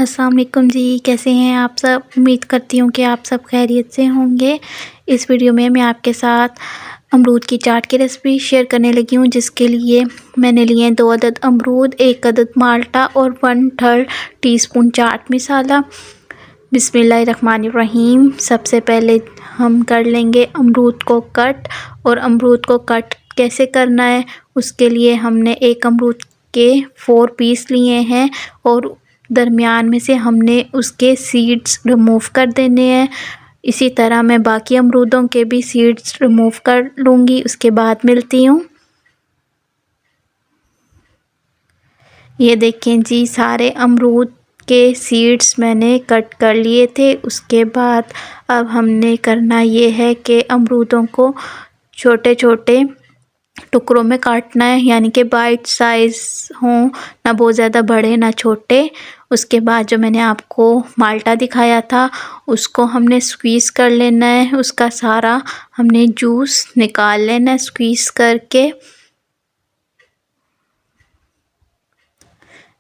अस्सलाम वालेकुम जी, कैसे हैं आप सब। उम्मीद करती हूँ कि आप सब खैरियत से होंगे। इस वीडियो में मैं आपके साथ अमरूद की चाट की रेसिपी शेयर करने लगी हूँ, जिसके लिए मैंने लिए 2 अदद अमरूद, 1 अदद माल्टा और 1/3 टीस्पून चाट मसाला। बिस्मिल्लाहिर्रहमानिर्रहीम। सबसे पहले हम कर लेंगे अमरूद को कट। और अमरूद को कट कैसे करना है, उसके लिए हमने एक अमरूद के 4 पीस लिए हैं और दरमियान में से हमने उसके सीड्स रिमूव कर देने हैं। इसी तरह मैं बाकी अमरूदों के भी सीड्स रिमूव कर लूँगी, उसके बाद मिलती हूँ। ये देखें जी, सारे अमरूद के सीड्स मैंने कट कर लिए थे। उसके बाद अब हमने करना ये है कि अमरूदों को छोटे छोटे टुकड़ों में काटना है, यानी कि बाइट साइज़ हों, ना बहुत ज़्यादा बड़े ना छोटे। उसके बाद जो मैंने आपको माल्टा दिखाया था उसको हमने स्क्वीज़ कर लेना है, उसका सारा हमने जूस निकाल लेना है स्क्वीज़ करके।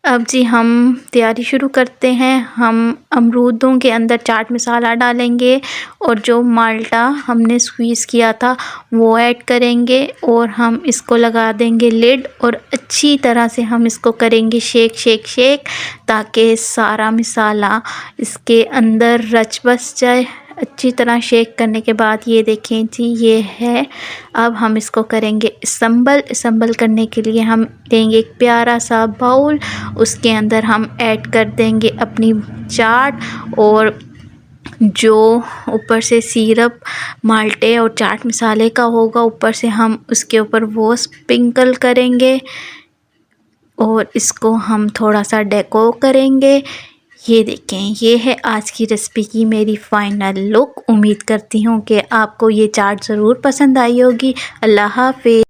अब जी हम तैयारी शुरू करते हैं। हम अमरूदों के अंदर चाट मसाला डालेंगे और जो माल्टा हमने स्क्वीज़ किया था वो ऐड करेंगे और हम इसको लगा देंगे लिड और अच्छी तरह से हम इसको करेंगे शेक ताकि सारा मसाला इसके अंदर रच बस जाए। अच्छी तरह शेक करने के बाद ये देखें जी, ये है। अब हम इसको करेंगे असम्बल करने के लिए हम लेंगे एक प्यारा सा बाउल, उसके अंदर हम ऐड कर देंगे अपनी चाट और जो ऊपर से सिरप माल्टे और चाट मसाले का होगा ऊपर से हम उसके ऊपर वो स्प्रिंकल करेंगे और इसको हम थोड़ा सा डेकोर करेंगे। ये देखें, ये है आज की रेसिपी की मेरी फ़ाइनल लुक। उम्मीद करती हूँ कि आपको ये चाट ज़रूर पसंद आई होगी। अल्लाह हाफ़िज़।